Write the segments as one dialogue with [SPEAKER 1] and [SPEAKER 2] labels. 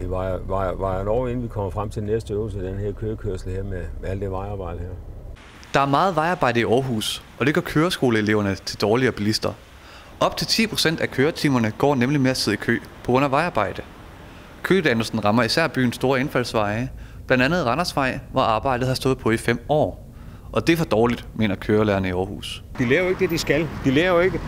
[SPEAKER 1] Det var et år, inden vi kommer frem til næste øvelse, den her kørekørsel her med alt det vejarbejde her.
[SPEAKER 2] Der er meget vejarbejde i Aarhus, og det gør køreskoleeleverne til dårligere bilister. Op til 10% af køretimerne går nemlig med at sidde i kø på grund af vejarbejde. Kødannelsen rammer især byens store indfaldsveje, blandt andet Randersvej, hvor arbejdet har stået på i 5 år. Og det er for dårligt, mener kørelærerne i Aarhus.
[SPEAKER 1] De lærer jo ikke det, de skal. De lærer jo ikke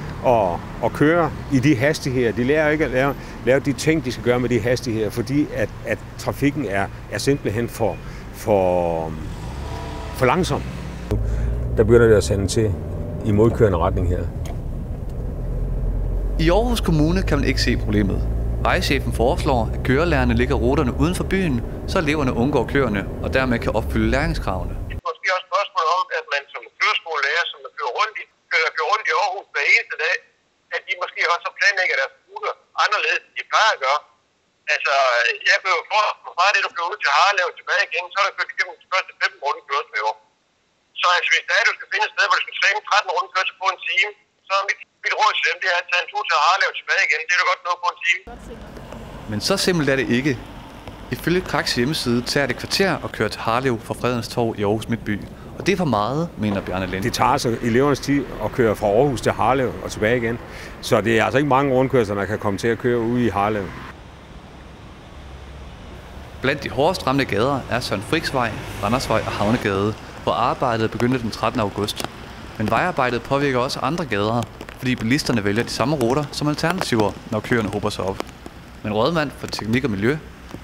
[SPEAKER 1] at køre i de hastigheder. De lærer ikke at lave de ting, de skal gøre med de hastigheder, fordi at trafikken er simpelthen for langsom. Der begynder det at sende til i modkørende retning her.
[SPEAKER 2] I Aarhus Kommune kan man ikke se problemet. Vejchefen foreslår, at kørelærerne ligger ruterne uden for byen, så eleverne undgår køerne og dermed kan opfylde læringskravene.
[SPEAKER 3] Måske også spørgsmål om, at man som køreskolelærer, som kører rundt i Aarhus hver eneste dag, at de måske også planlægger deres ruter anderledes, end de plejer at gøre. Altså, jeg kører jo fra det, du kører ud til Harlev og tilbage igen, så er der kørt igennem de første 15 runde kørsel i år. Så altså, hvis der er, du skal finde et sted, hvor du skal træne 13 runde kørsel på en time, så er mit råd til dem, det er at tage en tur til Harlev og tilbage igen. Det er du godt nå på en time.
[SPEAKER 2] Men så simpelt er det ikke. Ifølge Kraks hjemmeside tager det kvarter at køre til Harlev fra Fredens Torv i Aarhus Midtby. Og det er for meget, mener Bjarne Lind.
[SPEAKER 1] Det tager altså elevernes tid at køre fra Aarhus til Harlev og tilbage igen. Så det er altså ikke mange rundkørsler, der kan komme til at køre ude i Harlev.
[SPEAKER 2] Blandt de hårdest ramte gader er Søren Friksvej, Randersvej og Havnegade, hvor arbejdet begyndte den 13. august. Men vejarbejdet påvirker også andre gader, fordi bilisterne vælger de samme ruter som alternativer, når køerne hober sig op. Men rådmand for teknik og miljø,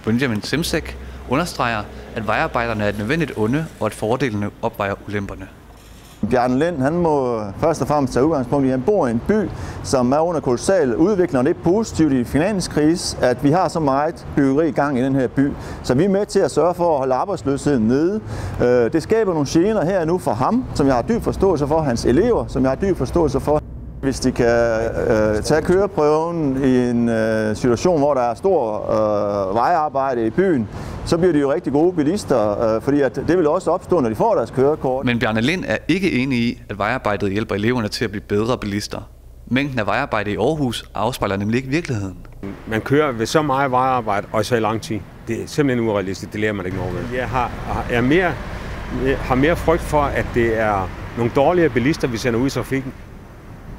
[SPEAKER 2] Benjamin Simsek, understreger, at vejarbejderne er et nødvendigt onde, og at fordelene opvejer ulemperne.
[SPEAKER 4] Bjarne Lind, han må først og fremmest tage udgangspunkt i, at han bor i en by, som er under kolossal udvikling, og det er positivt i finanskrise, at vi har så meget byggeri i gang i den her by. Så vi er med til at sørge for at holde arbejdsløsheden nede. Det skaber nogle gener her nu for ham, som jeg har dyb forståelse for, hans elever, som jeg har dyb forståelse for. Hvis de kan tage køreprøven i en situation, hvor der er stor vejarbejde i byen, så bliver de jo rigtig gode bilister, fordi at det vil også opstå, når de får deres kørekort.
[SPEAKER 2] Men Bjarne Lind er ikke enig i, at vejarbejdet hjælper eleverne til at blive bedre bilister. Mængden af vejarbejde i Aarhus afspejler nemlig ikke virkeligheden.
[SPEAKER 1] Man kører ved så meget vejarbejde og så i lang tid. Det er simpelthen urealistisk, det lærer man ikke noget ved. Jeg har mere frygt for, at det er nogle dårligere bilister, vi sender ud i trafikken,